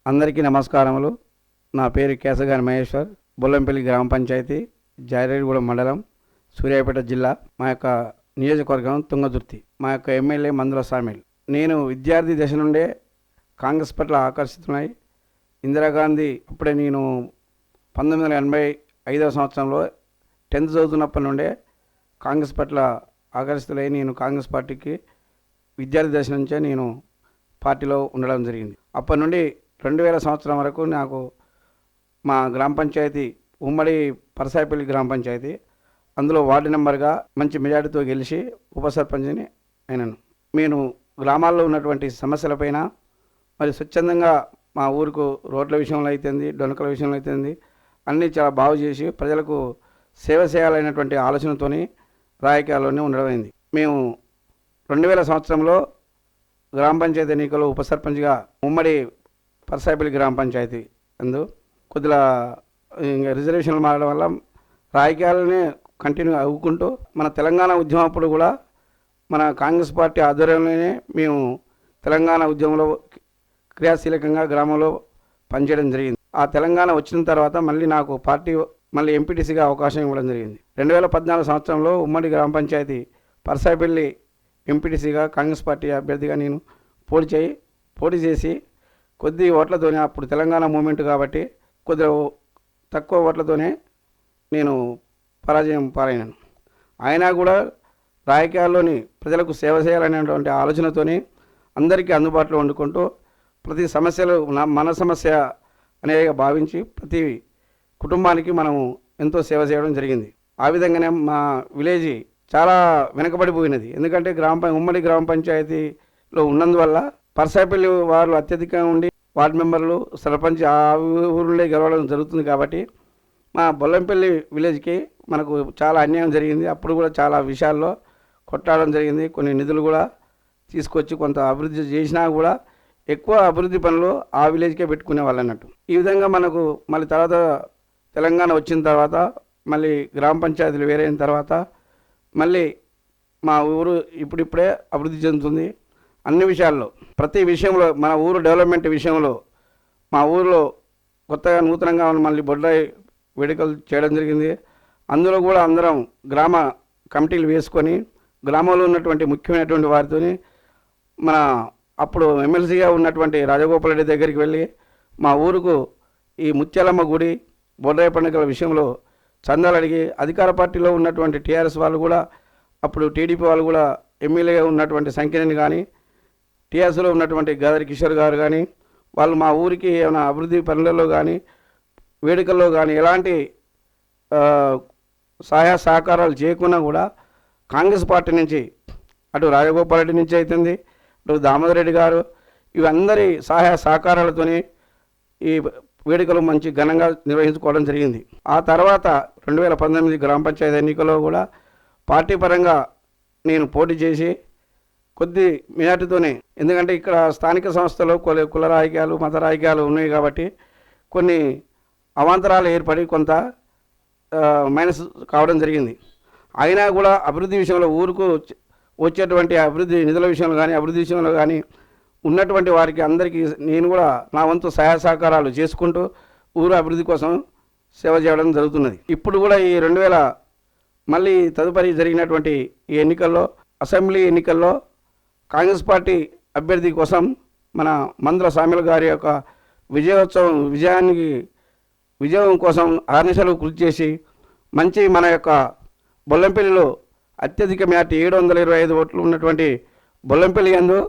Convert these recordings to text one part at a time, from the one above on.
అందరికీ నమస్కారములు. నా పేరు కేశగాని మహేశ్వర్. బొల్లంపల్లి గ్రామ పంచాయతీ, జారేడుగూడెం మండలం, సూర్యాపేట జిల్లా. మా యొక్క నియోజకవర్గం తుంగతుర్తి. మా యొక్క ఎమ్మెల్యే మందుల సామీల్. నేను విద్యార్థి దశ నుండే కాంగ్రెస్ పట్ల ఆకర్షితున్నై ఇందిరాగాంధీ అప్పుడే నేను 1985వ సంవత్సరంలో 10th చదువుతున్నప్పటి నుండే కాంగ్రెస్ పట్ల ఆకర్షితులై నేను కాంగ్రెస్ పార్టీకి విద్యార్థి దశ నుంచే నేను పార్టీలో ఉండడం జరిగింది. అప్పటి నుండి 2000 సంవత్సరం వరకు నాకు మా గ్రామ పంచాయతీ ఉమ్మడి పరసాయపల్లి గ్రామ పంచాయతీ, అందులో వార్డు నెంబర్గా మంచి మెజార్టీతో గెలిచి ఉప సర్పంచ్ని అయినాను. నేను గ్రామాల్లో ఉన్నటువంటి సమస్యలపైన మరి స్వచ్ఛందంగా మా ఊరుకు రోడ్ల విషయంలో అయితేంది, డొనకల విషయంలో అయితేంది అన్నీ చాలా బాగు చేసి ప్రజలకు సేవ చేయాలనేటువంటి ఆలోచనతోని రాజకీయాల్లోనే ఉండడమైంది. మేము 2000 సంవత్సరంలో గ్రామ పంచాయతీ ఎన్నికల్లో ఉప సర్పంచ్గా ఉమ్మడి పరసాయపల్లి గ్రామ పంచాయతీ అందు కొద్దిగా రిజర్వేషన్లు మారడం వల్ల రాజకీయాలనే కంటిన్యూ అవ్వుకుంటూ మన తెలంగాణ ఉద్యమం అప్పుడు కూడా మన కాంగ్రెస్ పార్టీ ఆధ్వర్యంలోనే మేము తెలంగాణ ఉద్యమంలో క్రియాశీలకంగా గ్రామంలో పనిచేయడం జరిగింది. ఆ తెలంగాణ వచ్చిన తర్వాత మళ్ళీ నాకు పార్టీ మళ్ళీ ఎంపీటీసీగా అవకాశం ఇవ్వడం జరిగింది. 2014 సంవత్సరంలో ఉమ్మడి గ్రామ పంచాయతీ పరసాయపల్లి ఎంపీటీసీగా కాంగ్రెస్ పార్టీ అభ్యర్థిగా నేను పోటీ చేసి కొద్ది ఓట్లతోనే, అప్పుడు తెలంగాణ మూమెంట్ కాబట్టి కొద్దిగా తక్కువ ఓట్లతోనే నేను పరాజయం పాలైనాను. అయినా కూడా రాజకీయాల్లోని ప్రజలకు సేవ చేయాలనేటువంటి ఆలోచనతోని అందరికీ అందుబాటులో వండుకుంటూ ప్రతి సమస్యలు మన సమస్య అనేగా భావించి ప్రతి కుటుంబానికి మనము ఎంతో సేవ చేయడం జరిగింది. ఆ విధంగానే మా విలేజ్ చాలా వెనుకబడిపోయినది. ఎందుకంటే ఉమ్మడి గ్రామ పంచాయతీలో ఉన్నందువల్ల పరసాయపల్లి వారు అత్యధికంగా ఉండి వార్డు మెంబర్లు, సర్పంచ్ ఆ ఊళ్ళో గెలవడం జరుగుతుంది. కాబట్టి మా బొల్లంపల్లి విలేజ్కి మనకు చాలా అన్యాయం జరిగింది. అప్పుడు కూడా చాలా విషయాల్లో కొట్లాడడం జరిగింది. కొన్ని నిధులు కూడా తీసుకొచ్చి కొంత అభివృద్ధి చేసినా కూడా ఎక్కువ అభివృద్ధి పనులు ఆ విలేజ్కే పెట్టుకునే వాళ్ళు అన్నట్టు. ఈ విధంగా మనకు మళ్ళీ తర్వాత తెలంగాణ వచ్చిన తర్వాత మళ్ళీ గ్రామ పంచాయతీలు వేరైన తర్వాత మళ్ళీ మా ఊరు ఇప్పుడిప్పుడే అభివృద్ధి చెందుతుంది. అన్ని విషయాల్లో, ప్రతి విషయంలో, మన ఊరు డెవలప్మెంట్ విషయంలో మా ఊరిలో కొత్తగా నూతనంగా మళ్ళీ బొడ్రాయి వేడుకలు చేయడం జరిగింది. అందులో కూడా అందరం గ్రామ కమిటీలు వేసుకొని గ్రామంలో ఉన్నటువంటి ముఖ్యమైనటువంటి వారితో మన అప్పుడు ఎమ్మెల్సీగా ఉన్నటువంటి రాజగోపాల్ రెడ్డి దగ్గరికి వెళ్ళి మా ఊరుకు ఈ ముత్యాలమ్మ గుడి, బొడ్రాయి పండుగల విషయంలో చందాలు అడిగి, అధికార పార్టీలో ఉన్నటువంటి టీఆర్ఎస్ వాళ్ళు కూడా, అప్పుడు టీడీపీ వాళ్ళు కూడా ఎమ్మెల్యేగా ఉన్నటువంటి సంఖ్యని కానీ, టీఆర్ఎస్లో ఉన్నటువంటి గాదరి కిషోర్ గారు కానీ వాళ్ళు మా ఊరికి ఏమైనా అభివృద్ధి పనులలో కానీ వేడుకల్లో కానీ ఎలాంటి సహాయ సహకారాలు చేయకున్నా కూడా కాంగ్రెస్ పార్టీ నుంచి అటు రాజగోపాల్ రెడ్డి నుంచి అవుతుంది, అటు దామోదర్ రెడ్డి గారు, ఇవందరి సహాయ సహకారాలతోని ఈ వేడుకలు మంచి ఘనంగా నిర్వహించుకోవడం జరిగింది. ఆ తర్వాత 2019 గ్రామ పంచాయతీ ఎన్నికల్లో కూడా పార్టీ పరంగా నేను పోటీ చేసి కొద్ది మెజార్టీతోనే, ఎందుకంటే ఇక్కడ స్థానిక సంస్థలో కుల రాజకీయాలు, మత రాజకీయాలు ఉన్నాయి కాబట్టి కొన్ని అవాంతరాలు ఏర్పడి కొంత మైనస్ కావడం జరిగింది. అయినా కూడా అభివృద్ధి విషయంలో ఊరుకు వచ్చేటువంటి అభివృద్ధి నిధుల విషయంలో కానీ, అభివృద్ధి విషయంలో కానీ ఉన్నటువంటి వారికి అందరికీ నేను కూడా నా వంతు సహాయ సహకారాలు చేసుకుంటూ ఊరు అభివృద్ధి కోసం సేవ చేయడం జరుగుతున్నది. ఇప్పుడు కూడా ఈ 2000 మళ్ళీ తదుపరి జరిగినటువంటి ఈ ఎన్నికల్లో, అసెంబ్లీ ఎన్నికల్లో కాంగ్రెస్ పార్టీ అభ్యర్థి కోసం మన మందుల సామీల్ గారి యొక్క విజయం కోసం ఆర్నిశలు కృషి చేసి మంచి మన యొక్క బొల్లంపల్లిలో అత్యధిక మెజార్టీ 725 ఓట్లు ఉన్నటువంటి బొల్లంపల్లి యందు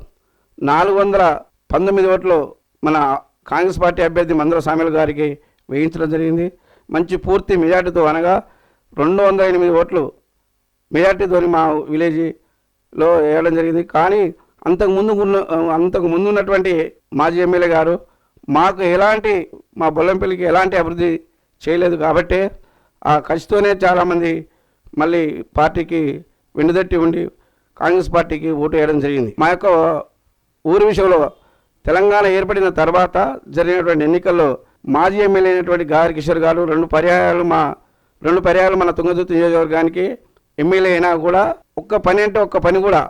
419 ఓట్లు మన కాంగ్రెస్ పార్టీ అభ్యర్థి మందుల సామీల్ గారికి వేయించడం జరిగింది. మంచి పూర్తి మెజార్టీతో, అనగా 208 ఓట్లు మెజార్టీతో మా విలేజ్లో వేయడం జరిగింది. కానీ అంతకు ముందు ఉన్నటువంటి మాజీ ఎమ్మెల్యే గారు మా బొల్లంపల్లికి ఎలాంటి అభివృద్ధి చేయలేదు. కాబట్టి ఆ కసితోనే చాలామంది మళ్ళీ పార్టీకి వెన్నుదట్టి ఉండి కాంగ్రెస్ పార్టీకి ఓటు వేయడం జరిగింది. మా యొక్క ఊరి విషయంలో తెలంగాణ ఏర్పడిన తర్వాత జరిగినటువంటి ఎన్నికల్లో మాజీ ఎమ్మెల్యే అయినటువంటి గాదరి కిషోర్ గారు 2 పర్యాయాలు మన తుంగతుర్తి నియోజకవర్గానికి ఎమ్మెల్యే అయినా కూడా ఒక్క పని కూడా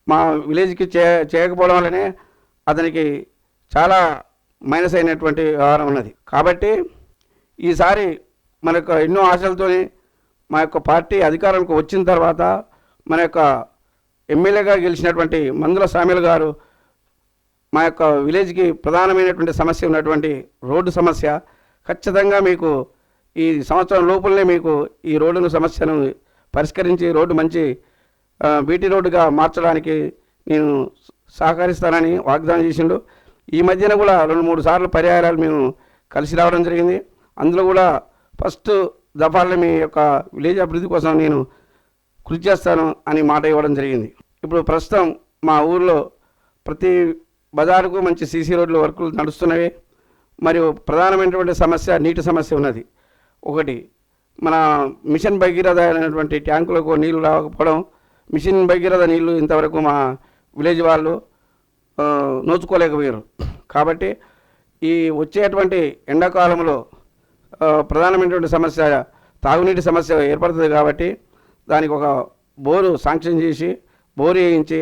మా విలేజ్కి చేయకపోవడం వల్లనే అతనికి చాలా మైనస్ అయినటువంటి వ్యవహారం ఉన్నది. కాబట్టి ఈసారి మనకు ఎన్నో ఆశలతోని మా యొక్క పార్టీ అధికారంలోకి వచ్చిన తర్వాత మన యొక్క ఎమ్మెల్యేగా గెలిచినటువంటి మందుల సామ్యులు గారు మా యొక్క విలేజ్కి ప్రధానమైనటువంటి సమస్య ఉన్నటువంటి రోడ్డు సమస్య ఖచ్చితంగా మీకు ఈ సంవత్సరం లోపలనే మీకు ఈ రోడ్డును సమస్యను పరిష్కరించి రోడ్డు మంచి బీటీ రోడ్డుగా మార్చడానికి నేను సహకరిస్తానని వాగ్దానం చేసిండు. ఈ మధ్యన కూడా 2-3 సార్లు పర్యాయాలు మేము కలిసి రావడం జరిగింది. అందులో కూడా ఫస్ట్ దఫాల్లో మీ యొక్క విలేజ్ అభివృద్ధి కోసం నేను కృషి చేస్తాను అని మాట ఇవ్వడం జరిగింది. ఇప్పుడు ప్రస్తుతం మా ఊర్లో ప్రతి బజారుకు మంచి సీసీ రోడ్ల వర్కులు నడుస్తున్నవి. మరియు ప్రధానమైనటువంటి సమస్య నీటి సమస్య ఉన్నది. ఒకటి మన మిషన్ భగీరథ అనేటువంటి ట్యాంకులకు నీళ్లు రాకపోవడం, మిషన్ భగీరథ నీళ్లు ఇంతవరకు మా విలేజ్ వాళ్ళు నోచుకోలేకపోయారు. కాబట్టి ఈ వచ్చేటువంటి ఎండాకాలంలో ప్రధానమైనటువంటి సమస్య తాగునీటి సమస్య ఏర్పడుతుంది. కాబట్టి దానికి ఒక బోరు శాంక్షన్ చేసి బోరు వేయించి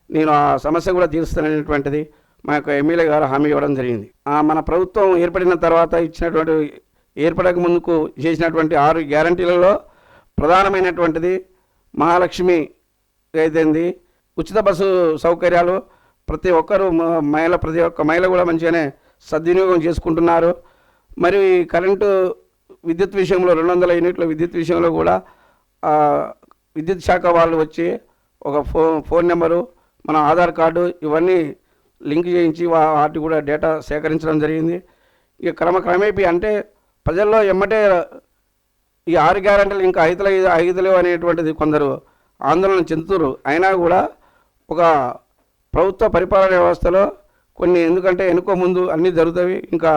నేను ఆ సమస్య కూడా తీరుస్తాననేటువంటిది మా యొక్క ఎమ్మెల్యే గారు హామీ ఇవ్వడం జరిగింది. మన ప్రభుత్వం ఏర్పడిన తర్వాత ఇచ్చినటువంటి ఏర్పడక ముందుకు చేసినటువంటి 6 గ్యారంటీలలో ప్రధానమైనటువంటిది మహాలక్ష్మి అయితేంది, ఉచిత బస్సు సౌకర్యాలు ప్రతి ఒక్కరూ ప్రతి ఒక్క మహిళ కూడా మంచిగానే సద్వినియోగం చేసుకుంటున్నారు. మరియు ఈ కరెంటు విద్యుత్ విషయంలో 200 యూనిట్ల విద్యుత్ విషయంలో కూడా విద్యుత్ శాఖ వాళ్ళు వచ్చి ఒక ఫోన్ నెంబరు, మన ఆధార్ కార్డు ఇవన్నీ లింక్ చేయించి వాటి కూడా డేటా సేకరించడం జరిగింది. ఇక క్రమేపీ అంటే ప్రజల్లో ఎమ్మటే ఈ 6 గ్యారెంటీలు ఇంకా ఐదులేవు అనేటువంటిది కొందరు ఆందోళన చెందుతున్నారు. అయినా కూడా ఒక ప్రభుత్వ పరిపాలన వ్యవస్థలో కొన్ని ఎందుకంటే ఎన్నుకో ముందు అన్నీ జరుగుతాయి. ఇంకా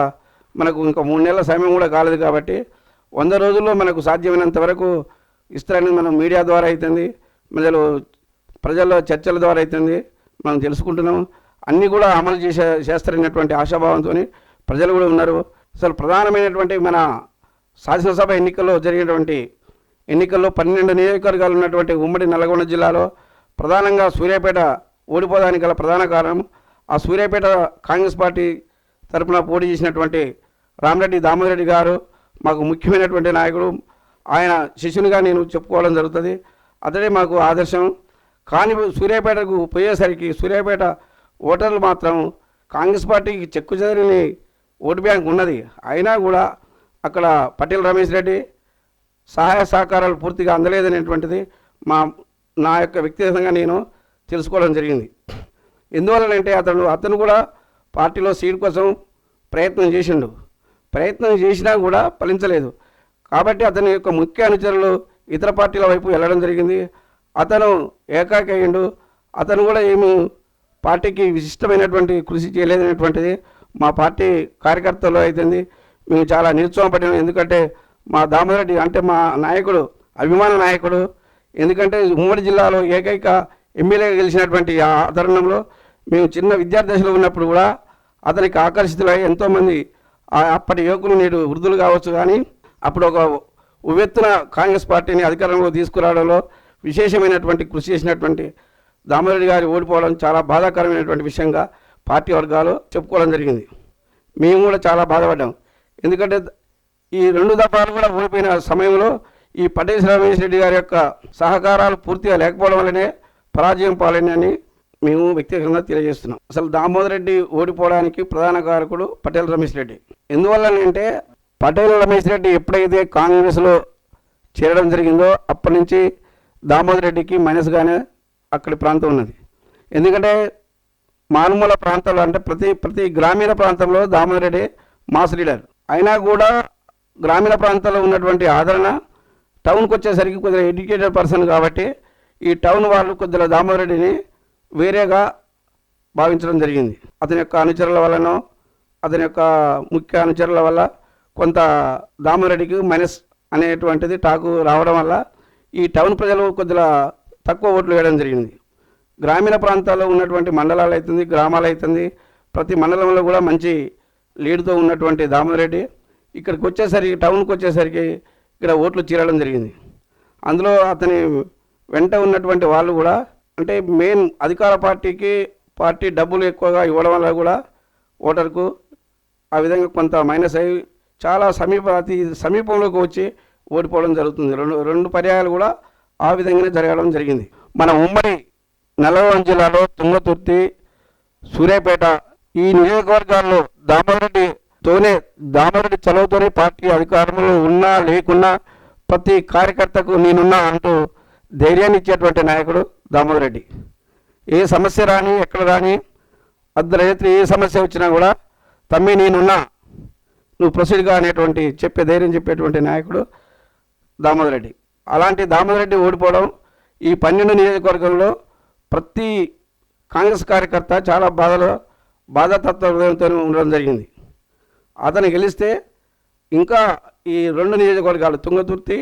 మనకు ఇంకా 3 నెలల సమయం కూడా కాలేదు. కాబట్టి 100 రోజుల్లో మనకు సాధ్యమైనంత వరకు ఇస్తారని మనం మీడియా ద్వారా అవుతుంది, ప్రజల్లో చర్చల ద్వారా అవుతుంది మనం తెలుసుకుంటున్నాం. అన్నీ కూడా అమలు చేస్తారనేటువంటి ఆశాభావంతో ప్రజలు కూడా ఉన్నారు. అసలు ప్రధానమైనటువంటి మన శాసనసభ ఎన్నికల్లో జరిగినటువంటి ఎన్నికల్లో 12 నియోజకవర్గాలు ఉన్నటువంటి ఉమ్మడి నల్గొండ జిల్లాలో ప్రధానంగా సూర్యాపేట ఓడిపోవడానికి గల ప్రధాన కారణం ఆ సూర్యాపేట కాంగ్రెస్ పార్టీ తరఫున పోటీ చేసినటువంటి రామిరెడ్డి దామోదరెడ్డి గారు మాకు ముఖ్యమైనటువంటి నాయకుడు. ఆయన శిష్యునిగా నేను చెప్పుకోవడం జరుగుతుంది. అతడే మాకు ఆదర్శం. కానీ సూర్యాపేటకు పోయేసరికి సూర్యాపేట ఓటర్లు మాత్రం కాంగ్రెస్ పార్టీకి చెక్కు చెదరని ఓటు బ్యాంక్ ఉన్నది. అయినా కూడా అక్కడ పటేల్ రమేష్ రెడ్డి సహాయ సహకారాలు పూర్తిగా అందలేదనేటువంటిది నా యొక్క వ్యక్తిగతంగా నేను తెలుసుకోవడం జరిగింది. ఎందువలనంటే అతను కూడా పార్టీలో సీట్ కోసం ప్రయత్నం చేసినా కూడా ఫలించలేదు. కాబట్టి అతని యొక్క ముఖ్య అనుచరులు ఇతర పార్టీల వైపు వెళ్ళడం జరిగింది. అతను ఏకాకి అయ్యిండు. అతను కూడా ఏమి పార్టీకి విశిష్టమైనటువంటి కృషి చేయలేదనేటువంటిది మా పార్టీ కార్యకర్తలు అవుతుంది. మేము చాలా నిరుత్సాహపడినాం. ఎందుకంటే మా దామోదరెడ్డి అంటే మా నాయకుడు, అభిమాన నాయకుడు. ఎందుకంటే ఉమ్మడి జిల్లాలో ఏకైక ఎమ్మెల్యేగా గెలిచినటువంటి ఆ తరుణంలో మేము చిన్న విద్యార్థి దశలో ఉన్నప్పుడు కూడా అతనికి ఆకర్షితులై ఎంతోమంది అప్పటి యువకులు నేడు వృద్ధులు కావచ్చు, కానీ అప్పుడు ఒక ఉవ్వెత్తున కాంగ్రెస్ పార్టీని అధికారంలో తీసుకురావడంలో విశేషమైనటువంటి కృషి చేసినటువంటి దామోదరెడ్డి గారి ఓడిపోవడం చాలా బాధాకరమైనటువంటి విషయంగా పార్టీ వర్గాలు చెప్పుకోవడం జరిగింది. మేము కూడా చాలా బాధపడ్డాం. ఎందుకంటే ఈ 2 దఫాలు కూడా ఓడిపోయిన సమయంలో ఈ పటేల్ రమేష్ రెడ్డి గారి యొక్క సహకారాలు పూర్తిగా లేకపోవడం వల్లనే పరాజయం పాలైనని మేము వ్యక్తిగతంగా తెలియజేస్తున్నాం. అసలు దామోదరెడ్డి ఓడిపోవడానికి ప్రధాన కారకుడు పటేల్ రమేష్ రెడ్డి. ఎందువల్లనంటే పటేల్ రమేష్ రెడ్డి ఎప్పుడైతే కాంగ్రెస్లో చేరడం జరిగిందో అప్పటి నుంచి దామోదరెడ్డికి మైనస్గానే అక్కడి ప్రాంతం ఉన్నది. ఎందుకంటే మారుమూల ప్రాంతాల్లో అంటే ప్రతి గ్రామీణ ప్రాంతంలో దామోదరెడ్డి మాస్ లీడర్. అయినా కూడా గ్రామీణ ప్రాంతాల్లో ఉన్నటువంటి ఆదరణ టౌన్కి వచ్చేసరికి కొద్దిగా ఎడ్యుకేటెడ్ పర్సన్ కాబట్టి ఈ టౌన్ వాళ్ళు కొద్దిగా దామోదరెడ్డిని వేరేగా భావించడం జరిగింది. అతని యొక్క అనుచరుల వల్లనో అతని యొక్క ముఖ్య అనుచరుల వల్ల కొంత దామోదరెడ్డికి మైనస్ అనేటువంటిది టాకు రావడం వల్ల ఈ టౌన్ ప్రజలు కొద్దిగా తక్కువ ఓట్లు వేయడం జరిగింది. గ్రామీణ ప్రాంతాల్లో ఉన్నటువంటి మండలాలు అవుతుంది, గ్రామాలు అవుతుంది, ప్రతి మండలంలో కూడా మంచి లీడ్తో ఉన్నటువంటి దామోదరెడ్డి ఇక్కడికి వచ్చేసరికి టౌన్కి వచ్చేసరికి ఇక్కడ ఓట్లు చీరడం జరిగింది. అందులో అతని వెంట ఉన్నటువంటి వాళ్ళు కూడా అంటే మెయిన్ అధికార పార్టీ డబ్బులు ఎక్కువగా ఇవ్వడం వల్ల కూడా ఓటర్కు ఆ విధంగా కొంత మైనస్ అయ్యి చాలా అతి సమీపంలోకి వచ్చి ఓడిపోవడం జరుగుతుంది. రెండు పర్యాయాలు కూడా ఆ విధంగానే జరగడం జరిగింది. మన ఉమ్మడి నల్లగొండ జిల్లాలో తుంగతుర్తి, సూర్యాపేట ఈ నియోజకవర్గాల్లో దామోదరెడ్డి చొరవతోనే పార్టీ అధికారంలో ఉన్నా లేకున్నా ప్రతి కార్యకర్తకు నేనున్నా అంటూ ధైర్యాన్ని ఇచ్చేటువంటి నాయకుడు దామోదర్ రెడ్డి. ఏ సమస్య రాని ఎక్కడ రాని అర్ధరాత్రి ఏ సమస్య వచ్చినా కూడా తమ్మి నేనున్నా, నువ్వు ప్రొసీడ్గా అనేటువంటి ధైర్యం చెప్పేటువంటి నాయకుడు దామోదర్ రెడ్డి. అలాంటి దామోదర్ రెడ్డి ఓడిపోవడం ఈ 12 నియోజకవర్గంలో ప్రతి కాంగ్రెస్ కార్యకర్త చాలా బాధాతత్వంతో ఉండడం జరిగింది. అతను గెలిస్తే ఇంకా ఈ 2 నియోజకవర్గాలు తుంగతుర్తి,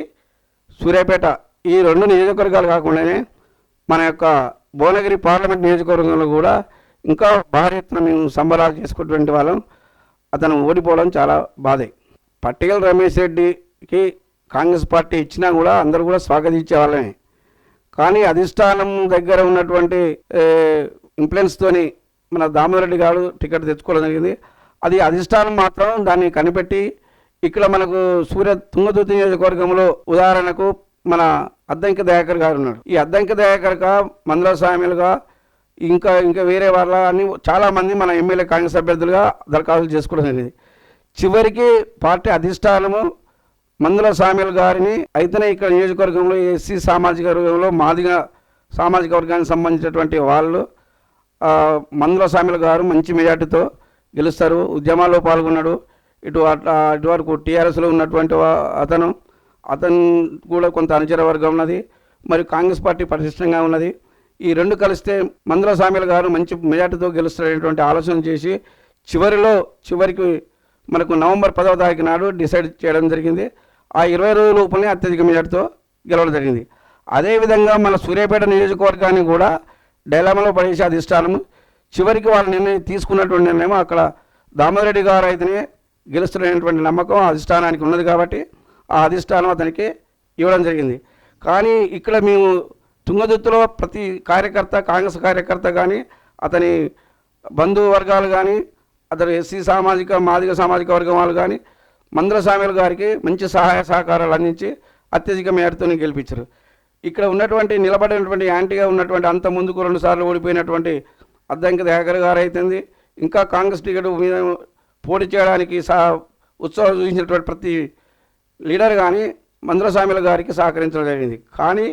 సూర్యాపేట ఈ 2 నియోజకవర్గాలు కాకుండానే మన యొక్క భువనగిరి పార్లమెంట్ నియోజకవర్గంలో కూడా ఇంకా భారీ ఎత్తున మేము సంబరాలు చేసుకున్నటువంటి వాళ్ళం. అతను ఓడిపోవడం చాలా బాధే. పట్టిగల రమేష్ రెడ్డికి కాంగ్రెస్ పార్టీ ఇచ్చినా కూడా అందరూ కూడా స్వాగతించే వాళ్ళమే. కానీ అధిష్టానం దగ్గర ఉన్నటువంటి ఇన్ఫ్లుయెన్స్తోని మన దామోదర్ రెడ్డి గారు టికెట్ తెచ్చుకోవడం జరిగింది. అది అధిష్టానం మాత్రం దాన్ని కనిపెట్టి ఇక్కడ మనకు తుంగతుర్తి నియోజకవర్గంలో ఉదాహరణకు మన అద్దంకి దయాకర్ గారు ఉన్నాడు. ఈ అద్దంకి దయాకర్గా మందుల స్వామిలుగా ఇంకా వేరే వాళ్ళ అని చాలామంది మన ఎమ్మెల్యే కాంగ్రెస్ అభ్యర్థులుగా దరఖాస్తులు చేసుకోవడం జరిగింది. చివరికి పార్టీ అధిష్టానము మందుల స్వామిలు గారిని అయితేనే ఇక్కడ నియోజకవర్గంలో ఎస్సీ సామాజిక వర్గంలో మాదిగ సామాజిక వర్గానికి సంబంధించినటువంటి వాళ్ళు మందుల స్వామిలు గారు మంచి మెజార్టీతో గెలుస్తారు. ఉద్యమాల్లో పాల్గొన్నాడు. ఇటువరకు టీఆర్ఎస్లో ఉన్నటువంటి అతను కూడా కొంత అనుచర వర్గం ఉన్నది. మరి కాంగ్రెస్ పార్టీ పటిష్టంగా ఉన్నది. ఈ రెండు కలిస్తే మందుల స్వామిలు గారు మంచి మెజార్టీతో గెలుస్తారనేటువంటి ఆలోచన చేసి చివరికి మనకు నవంబర్ 10వ తారీఖు నాడు డిసైడ్ చేయడం జరిగింది. ఆ 20 రోజుల లోపలనే అత్యధిక మెజార్టీతో గెలవడం జరిగింది. అదేవిధంగా మన సూర్యాపేట నియోజకవర్గాన్ని కూడా డైలామాలో పడేసే అధిష్టానం చివరికి వాళ్ళ నిర్ణయం తీసుకున్నటువంటి నిర్ణయం అక్కడ దామోదర్ రెడ్డి గారు అయితేనే గెలుస్తున్నటువంటి నమ్మకం అధిష్టానానికి ఉన్నది కాబట్టి ఆ అధిష్టానం అతనికి ఇవ్వడం జరిగింది. కానీ ఇక్కడ మేము తుంగతుర్తిలో ప్రతి కార్యకర్త కాంగ్రెస్ కార్యకర్త కానీ అతని బంధువర్గాలు కానీ అతను ఎస్సీ మాదిగ సామాజిక వర్గం వాళ్ళు కానీ మందుల స్వామిల గారికి మంచి సహాయ సహకారాలు అందించి అత్యధిక మేరతో గెలిపించారు. ఇక్కడ ఉన్నటువంటి నిలబడినటువంటి యాంటీగా ఉన్నటువంటి అంత ముందుకు 2 సార్లు ఓడిపోయినటువంటి అద్దంకి దయాకర్ గారు అయితుంది ఇంకా కాంగ్రెస్ టికెట్ మీద పోటీ చేయడానికి ఉత్సాహం చూపించినటువంటి ప్రతి లీడర్ కానీ మందుల స్వామిల గారికి సహకరించడం జరిగింది. కానీ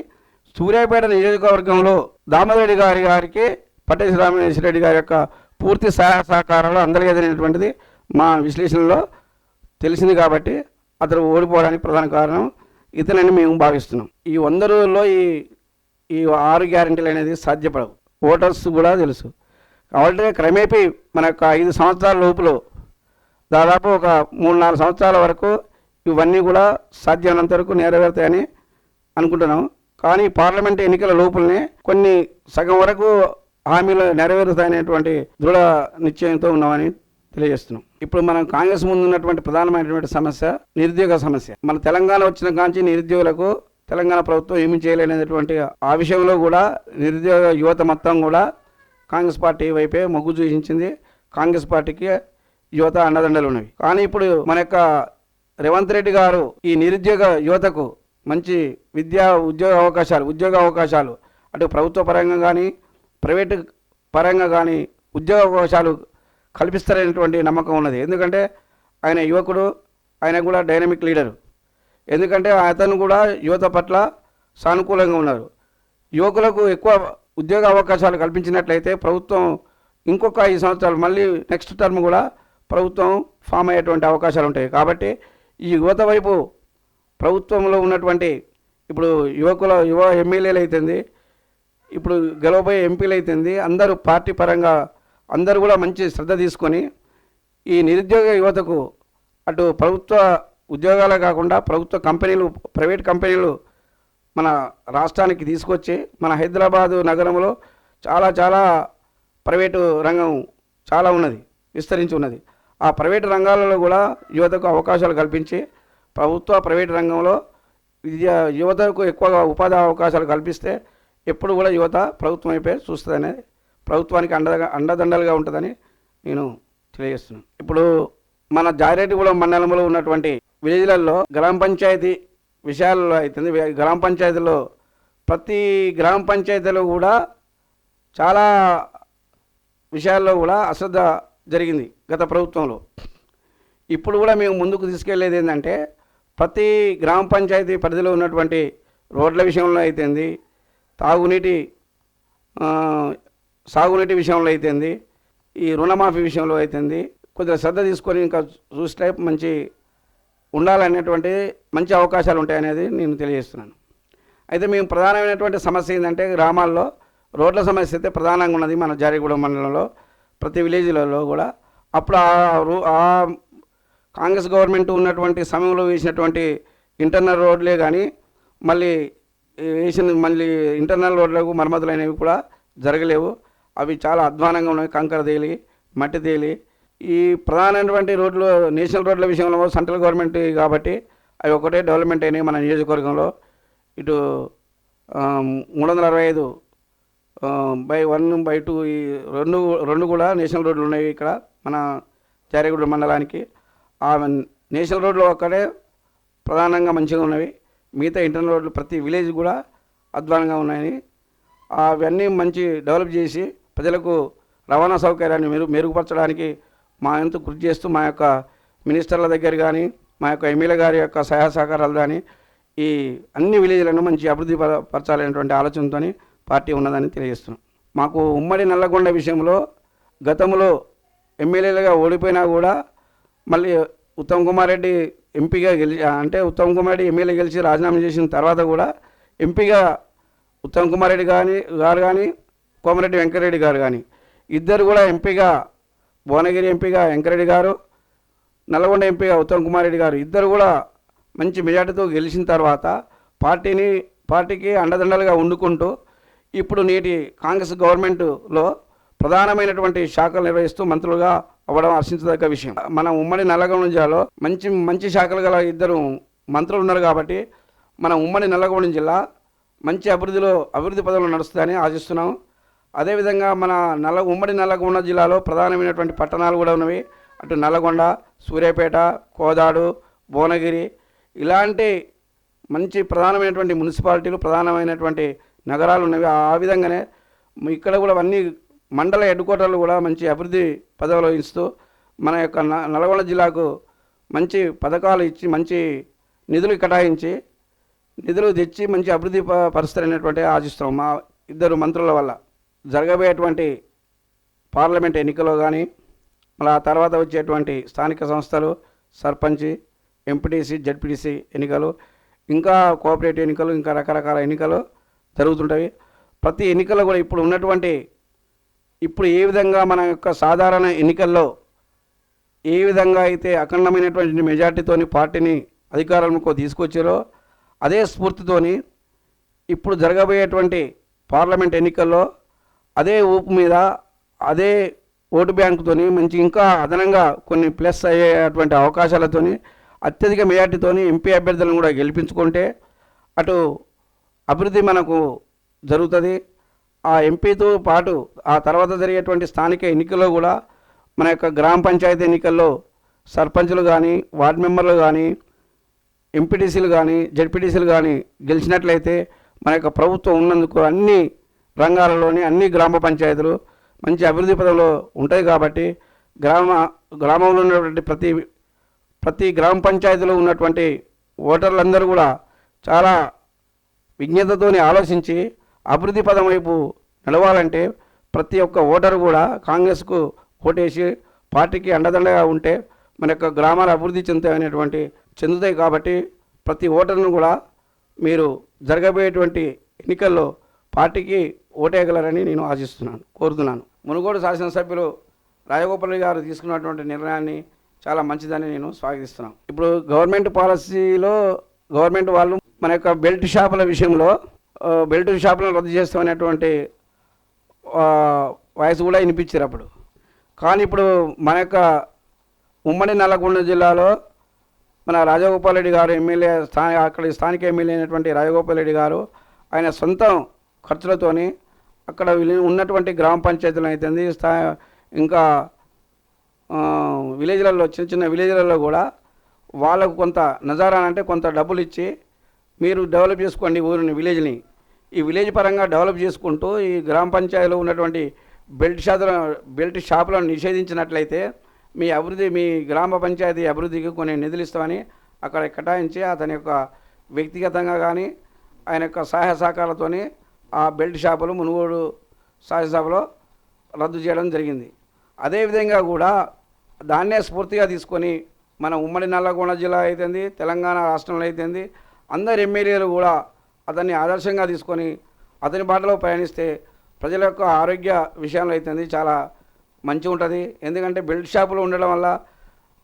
సూర్యాపేట నియోజకవర్గంలో దామోదర్ రెడ్డి గారికి పట్టేసి రామేశ్వర రెడ్డి గారి యొక్క పూర్తి సహాయ సహకారాలు అందరికీ మా విశ్లేషణలో తెలిసింది. కాబట్టి అతను ఓడిపోవడానికి ప్రధాన కారణం ఇతనని మేము భావిస్తున్నాం. ఈ 100 రోజుల్లో ఈ 6 గ్యారెంటీలు అనేది సాధ్యపడవు. ఓటర్స్ కూడా తెలుసు. కాబట్టి క్రమేపీ మన యొక్క 5 సంవత్సరాల లోపులో దాదాపు ఒక 3-4 సంవత్సరాల వరకు ఇవన్నీ కూడా సాధ్యమైనంత వరకు నెరవేరుతాయని అనుకుంటున్నాం. కానీ పార్లమెంట్ ఎన్నికల లోపలనే కొన్ని సగం వరకు హామీలు నెరవేరుతాయనేటువంటి దృఢ నిశ్చయంతో ఉన్నామని తెలియజేస్తున్నాం. ఇప్పుడు మనం కాంగ్రెస్ ముందు ఉన్నటువంటి ప్రధానమైనటువంటి సమస్య నిరుద్యోగ సమస్య. మన తెలంగాణ వచ్చిన కాంచి నిరుద్యోగులకు తెలంగాణ ప్రభుత్వం ఏమీ చేయలేనటువంటి ఆ విషయంలో కూడా నిరుద్యోగ యువత మొత్తం కూడా కాంగ్రెస్ పార్టీ వైపే మొగ్గు చూపించింది. కాంగ్రెస్ పార్టీకి యువత అండదండలు ఉన్నవి. కానీ ఇప్పుడు మన యొక్క రేవంత్ రెడ్డి గారు ఈ నిరుద్యోగ యువతకు మంచి ఉద్యోగ అవకాశాలు అటు ప్రభుత్వ పరంగా కానీ ప్రైవేటు పరంగా కానీ ఉద్యోగ అవకాశాలు కల్పిస్తారనేటువంటి నమ్మకం ఉన్నది. ఎందుకంటే ఆయన యువకుడు, ఆయన కూడా డైనమిక్ లీడరు. ఎందుకంటే అతను కూడా యువత పట్ల సానుకూలంగా ఉన్నారు. యువకులకు ఎక్కువ ఉద్యోగ అవకాశాలు కల్పించినట్లయితే ప్రభుత్వం ఇంకొక 5 సంవత్సరాలు మళ్ళీ నెక్స్ట్ టర్మ్ కూడా ప్రభుత్వం ఫామ్ అయ్యేటువంటి అవకాశాలు ఉంటాయి. కాబట్టి ఈ యువత వైపు ప్రభుత్వంలో ఉన్నటువంటి ఇప్పుడు యువ ఎమ్మెల్యేలు అవుతుంది, ఇప్పుడు గెలవబోయే ఎంపీలు అవుతుంది, అందరూ పార్టీ పరంగా అందరూ కూడా మంచి శ్రద్ధ తీసుకొని ఈ నిరుద్యోగ యువతకు అటు ప్రభుత్వ ఉద్యోగాలే కాకుండా ప్రభుత్వ కంపెనీలు, ప్రైవేట్ కంపెనీలు మన రాష్ట్రానికి తీసుకొచ్చి మన హైదరాబాదు నగరంలో చాలా ప్రైవేటు రంగం చాలా ఉన్నది, విస్తరించి ఉన్నది. ఆ ప్రైవేటు రంగాలలో కూడా యువతకు అవకాశాలు కల్పించి ప్రైవేటు రంగంలో యువతకు ఎక్కువగా ఉపాధి అవకాశాలు కల్పిస్తే ఎప్పుడు కూడా యువత ప్రభుత్వం వైపే చూస్తుందనేది ప్రభుత్వానికి అండదండలుగా ఉంటుందని నేను తెలియజేస్తున్నాను. ఇప్పుడు మన జారెడ్డిగూడెం మండలంలో ఉన్నటువంటి విలేజ్లలో గ్రామ పంచాయతీ విషయాల్లో అవుతుంది. గ్రామ పంచాయతీలో ప్రతి గ్రామ పంచాయతీలో కూడా చాలా విషయాల్లో కూడా అశ్రద్ధ జరిగింది గత ప్రభుత్వంలో. ఇప్పుడు కూడా మేము ముందుకు తీసుకెళ్లేది ఏంటంటే ప్రతి గ్రామ పంచాయతీ పరిధిలో ఉన్నటువంటి రోడ్ల విషయంలో అయితేంది, సాగునీటి విషయంలో అయితేంది, ఈ రుణమాఫీ విషయంలో అయితేంది కొద్దిగా శ్రద్ధ తీసుకొని ఇంకా చూస్తే మంచి ఉండాలనేటువంటి మంచి అవకాశాలు ఉంటాయనేది నేను తెలియజేస్తున్నాను. అయితే మేము ప్రధానమైనటువంటి సమస్య ఏంటంటే గ్రామాల్లో రోడ్ల సమస్య అయితే ప్రధానంగా ఉన్నది మన జారెడ్డిగూడెం మండలంలో ప్రతి విలేజ్లలో కూడా. అప్పుడు ఆ కాంగ్రెస్ గవర్నమెంట్ ఉన్నటువంటి సమయంలో వేసినటువంటి ఇంటర్నల్ రోడ్లే కానీ మళ్ళీ ఇంటర్నల్ రోడ్లకు మరమ్మతులు అనేవి కూడా జరగలేవు. అవి చాలా అధ్వానంగా ఉన్నాయి. కంకర తేలి మట్టి తేలి ఈ ప్రధానమైనటువంటి రోడ్లు నేషనల్ రోడ్ల విషయంలో సెంట్రల్ గవర్నమెంట్ కాబట్టి అవి ఒకటే డెవలప్మెంట్ అయినాయి మన నియోజకవర్గంలో. ఇటు 365/1/2 ఈ రెండు కూడా నేషనల్ రోడ్లు ఉన్నాయి ఇక్కడ మన జారెడ్డిగూడెం మండలానికి. ఆ నేషనల్ రోడ్లు ఒక్కడే ప్రధానంగా మంచిగా ఉన్నవి. మిగతా ఇంటర్నల్ రోడ్లు ప్రతి విలేజ్ కూడా అధ్వానంగా ఉన్నాయని అవన్నీ మంచి డెవలప్ చేసి ప్రజలకు రవాణా సౌకర్యాన్ని మెరుగుపరచడానికి మా ఎంతో కృషి చేస్తూ మా యొక్క మినిస్టర్ల దగ్గర కానీ మా యొక్క ఎమ్మెల్యే గారి యొక్క సహాయ సహకారాలు కానీ ఈ అన్ని విలేజ్లను మంచి అభివృద్ధి పరచాలనేటువంటి ఆలోచనతో పార్టీ ఉన్నదని తెలియజేస్తున్నాం. మాకు ఉమ్మడి నల్లగొండ విషయంలో గతంలో ఎమ్మెల్యేలుగా ఓడిపోయినా కూడా మళ్ళీ ఉత్తమ్ కుమార్ రెడ్డి ఎంపీగా ఉత్తమ్ కుమార్ రెడ్డి ఎమ్మెల్యే గెలిచి రాజీనామా చేసిన తర్వాత కూడా ఎంపీగా ఉత్తమ్ కుమార్ రెడ్డి గారు కానీ కోమరెడ్డి వెంకటరెడ్డి గారు కానీ ఇద్దరు కూడా ఎంపీగా, భువనగిరి ఎంపీగా వెంకరెడ్డి గారు, నల్గొండ ఎంపీగా ఉత్తమ్ కుమార్ రెడ్డి గారు ఇద్దరు కూడా మంచి మెజార్టీతో గెలిచిన తర్వాత పార్టీకి అండదండలుగా వండుకుంటూ ఇప్పుడు నేటి కాంగ్రెస్ గవర్నమెంట్లో ప్రధానమైనటువంటి శాఖలు నిర్వహిస్తూ మంత్రులుగా అవ్వడం హర్షించదగ్గ విషయం. మన ఉమ్మడి నల్లగొండ జిల్లాలో మంచి శాఖలు గల ఇద్దరు మంత్రులు ఉన్నారు కాబట్టి మన ఉమ్మడి నల్లగొండ జిల్లా మంచి అభివృద్ధి పదంలో నడుస్తుందని ఆశిస్తున్నాం. అదేవిధంగా మన ఉమ్మడి నల్లగొండ జిల్లాలో ప్రధానమైనటువంటి పట్టణాలు కూడా ఉన్నవి. అటు నల్లగొండ, సూర్యాపేట, కోదాడు, భువనగిరి ఇలాంటి మంచి ప్రధానమైనటువంటి మున్సిపాలిటీలు, ప్రధానమైనటువంటి నగరాలు ఉన్నవి. ఆ విధంగానే ఇక్కడ కూడా అన్ని మండల హెడ్ క్వార్టర్లు కూడా మంచి అభివృద్ధి పదవిలో ఇస్తూ మన యొక్క నల్గొండ జిల్లాకు మంచి పథకాలు ఇచ్చి మంచి నిధులు కేటాయించి నిధులు తెచ్చి మంచి అభివృద్ధి పరుస్తారనేటువంటి ఆశిస్తాం. మా ఇద్దరు మంత్రుల వల్ల జరగబోయేటువంటి పార్లమెంట్ ఎన్నికల్లో కానీ మళ్ళీ ఆ తర్వాత వచ్చేటువంటి స్థానిక సంస్థలు, సర్పంచ్, ఎంపీటీసీ, జడ్పీటీసీ ఎన్నికలు, ఇంకా కోఆపరేటివ్ ఎన్నికలు, ఇంకా రకరకాల ఎన్నికలు జరుగుతుంటాయి. ప్రతి ఎన్నికల్లో కూడా ఇప్పుడు ఏ విధంగా మన యొక్క సాధారణ ఎన్నికల్లో ఏ విధంగా అయితే అఖండమైనటువంటి మెజార్టీతోని పార్టీని అధికారంలోకి తీసుకొచ్చారో అదే స్ఫూర్తితోని ఇప్పుడు జరగబోయేటువంటి పార్లమెంట్ ఎన్నికల్లో అదే ఊపు మీద అదే ఓటు బ్యాంకుతోని మంచి ఇంకా అదనంగా కొన్ని ప్లస్ అయ్యేటువంటి అవకాశాలతోని అత్యధిక మెజార్టీతోని ఎంపీ అభ్యర్థులను కూడా గెలిపించుకుంటే అటు అభివృద్ధి మనకు జరుగుతుంది. ఆ ఎంపీతో పాటు ఆ తర్వాత జరిగేటువంటి స్థానిక ఎన్నికల్లో కూడా మన యొక్క గ్రామ పంచాయతీ ఎన్నికల్లో సర్పంచులు కానీ, వార్డు మెంబర్లు కానీ, ఎంపీటీసీలు కానీ, జడ్పీటీసీలు కానీ గెలిచినట్లయితే మన యొక్క ప్రభుత్వం ఉన్నందుకు అన్ని రంగాలలోని అన్ని గ్రామ పంచాయతీలు మంచి అభివృద్ధి పదంలో ఉంటాయి. కాబట్టి గ్రామంలో ఉన్నటువంటి ప్రతి గ్రామ పంచాయతీలో ఉన్నటువంటి ఓటర్లందరూ కూడా చాలా విజ్ఞతతోని ఆలోచించి అభివృద్ధి పదం వైపు నడవాలంటే ప్రతి ఒక్క ఓటరు కూడా కాంగ్రెస్కు ఓటేసి పార్టీకి అండదండగా ఉంటే మన యొక్క గ్రామాలు అభివృద్ధి చెందుతాయి. కాబట్టి ప్రతి ఓటర్ను కూడా మీరు జరగబోయేటువంటి ఎన్నికల్లో పార్టీకి ఓటేయగలరని నేను కోరుతున్నాను. మునుగోడు శాసనసభ్యులు రాజగోపాల్ గారు తీసుకున్నటువంటి నిర్ణయాన్ని చాలా మంచిదని నేను స్వాగతిస్తున్నాను. ఇప్పుడు గవర్నమెంట్ పాలసీలో గవర్నమెంట్ వాళ్ళు మన యొక్క బెల్ట్ షాపుల విషయంలో బెల్ట్ షాపులను రద్దు చేస్తామనేటువంటి వాయిస్ కూడా వినిపించారు అప్పుడు. కానీ ఇప్పుడు మన యొక్క ఉమ్మడి నల్లగొండ జిల్లాలో మన రాజగోపాల్ రెడ్డి గారు ఎమ్మెల్యే అక్కడ స్థానిక ఎమ్మెల్యే అయినటువంటి రాజగోపాల్ రెడ్డి గారు ఆయన సొంతం ఖర్చులతోని అక్కడ ఉన్నటువంటి గ్రామ పంచాయతీలు అయితేంది ఇంకా విలేజ్లలో చిన్న చిన్న విలేజ్లలో కూడా వాళ్ళకు కొంత నజారా అంటే కొంత డబ్బులు ఇచ్చి మీరు డెవలప్ చేసుకోండి ఊరిని విలేజ్ని. ఈ విలేజ్ పరంగా డెవలప్ చేసుకుంటూ ఈ గ్రామ పంచాయతీలో ఉన్నటువంటి బెల్ట్ షాపులను నిషేధించినట్లయితే మీ గ్రామ పంచాయతీ అభివృద్ధికి కొన్ని నిధులు ఇస్తామని అక్కడ కేటాయించి అతని యొక్క వ్యక్తిగతంగా కానీ ఆయన యొక్క సహాయ సహకారాలతోని ఆ బెల్ట్ షాపులు మునుగోడు శాసనసభలో రద్దు చేయడం జరిగింది. అదేవిధంగా కూడా దాన్నే స్ఫూర్తిగా తీసుకొని మన ఉమ్మడి నల్లగొండ జిల్లా అయితేంది, తెలంగాణ రాష్ట్రంలో అయితేంది, అందరు ఎమ్మెల్యేలు కూడా అతన్ని ఆదర్శంగా తీసుకొని అతని బాటలో ప్రయాణిస్తే ప్రజల యొక్క ఆరోగ్య విషయంలో అయితేంది చాలా మంచిగా ఉంటుంది. ఎందుకంటే బెల్ట్ షాపులు ఉండడం వల్ల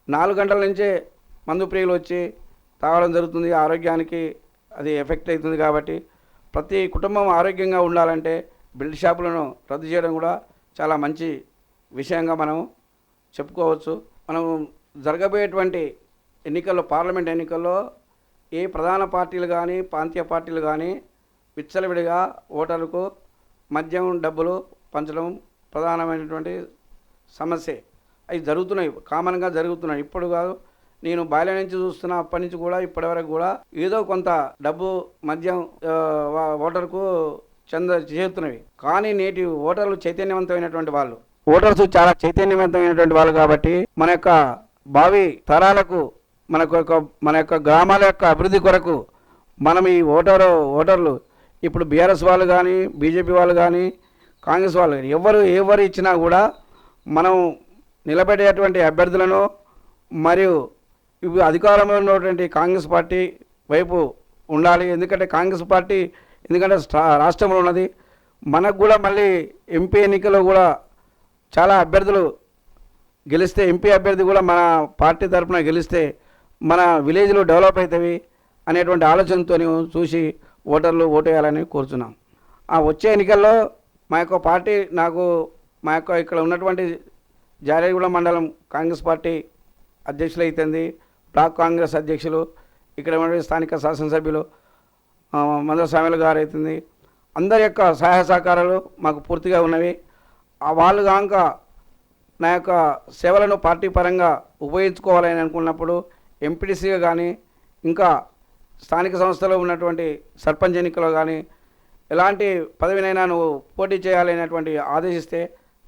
4 గంటల నుంచే మందు ప్రియులు వచ్చి తాగడం జరుగుతుంది. ఆరోగ్యానికి అది ఎఫెక్ట్ అవుతుంది. కాబట్టి ప్రతి కుటుంబం ఆరోగ్యంగా ఉండాలంటే బెల్ట్ షాపులను రద్దు చేయడం కూడా చాలా మంచి విషయంగా మనం చెప్పుకోవచ్చు. మనం జరగబోయేటువంటి ఎన్నికల్లో, పార్లమెంట్ ఎన్నికల్లో ఏ ప్రధాన పార్టీలు కానీ ప్రాంతీయ పార్టీలు కానీ విచ్చలవిడిగా ఓటర్లకు మద్యం డబ్బులు పంచడం ప్రధానమైనటువంటి సమస్య. అవి జరుగుతున్నాయి, కామన్గా జరుగుతున్నాయి. ఇప్పుడు కాదు, నేను బాల్యం నుంచి చూస్తున్నా, అప్పటి నుంచి కూడా ఇప్పటి వరకు కూడా ఏదో కొంత డబ్బు మద్యం ఓటర్కు చేరుతున్నవి. కానీ నేటి ఓటర్లు చైతన్యవంతమైనటువంటి వాళ్ళు, ఓటర్స్ చాలా చైతన్యవంతమైనటువంటి వాళ్ళు. కాబట్టి మన యొక్క భావి తరాలకు మన యొక్క గ్రామాల యొక్క అభివృద్ధి కొరకు మనం ఈ ఓటర్లు ఇప్పుడు బీఆర్ఎస్ వాళ్ళు కానీ, బీజేపీ వాళ్ళు కానీ, కాంగ్రెస్ వాళ్ళు కానీ ఎవరు ఇచ్చినా కూడా మనం నిలబెట్టేటువంటి అభ్యర్థులను మరియు ఇవి అధికారంలో ఉన్నటువంటి కాంగ్రెస్ పార్టీ వైపు ఉండాలి. ఎందుకంటే కాంగ్రెస్ పార్టీ రాష్ట్రంలో ఉన్నది. మనకు కూడా మళ్ళీ ఎంపీ ఎన్నికల్లో కూడా చాలా అభ్యర్థులు గెలిస్తే, ఎంపీ అభ్యర్థి కూడా మన పార్టీ తరఫున గెలిస్తే మన విలేజ్లో డెవలప్ అవుతాయి అనేటువంటి ఆలోచనతో చూసి ఓటర్లు ఓటు వేయాలని కోరుతున్నాం. ఆ వచ్చే ఎన్నికల్లో మా యొక్క పార్టీ ఇక్కడ ఉన్నటువంటి జారేగూడ మండలం కాంగ్రెస్ పార్టీ అధ్యక్షులు అయితేంది, బ్లాక్ కాంగ్రెస్ అధ్యక్షులు, ఇక్కడ ఉన్నటువంటి స్థానిక శాసనసభ్యులు మందస్వాములు గారు అవుతుంది, అందరి యొక్క సహాయ సహకారాలు మాకు పూర్తిగా ఉన్నవి. వాళ్ళు కాక నా యొక్క సేవలను పార్టీ పరంగా ఉపయోగించుకోవాలని అనుకున్నప్పుడు ఎంపీటీసీగా కానీ, ఇంకా స్థానిక సంస్థలో ఉన్నటువంటి సర్పంచ్ ఎన్నికలో కానీ ఎలాంటి పదవినైనా నువ్వు పోటీ చేయాలనేటువంటి ఆదేశిస్తే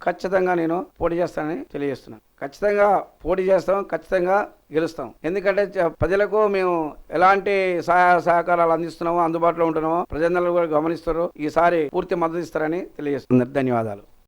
ఖచ్చితంగా నేను పోటీ చేస్తానని తెలియజేస్తున్నాను. ఖచ్చితంగా పోటీ చేస్తాం, ఖచ్చితంగా గెలుస్తాం. ఎందుకంటే ప్రజలకు మేము ఎలాంటి సహాయ సహకారాలు అందిస్తున్నామో, అందుబాటులో ఉంటున్నామో ప్రజలందరూ కూడా గమనిస్తారు. ఈసారి పూర్తి మద్దతు ఇస్తారని తెలియజేస్తున్నారు. ధన్యవాదాలు.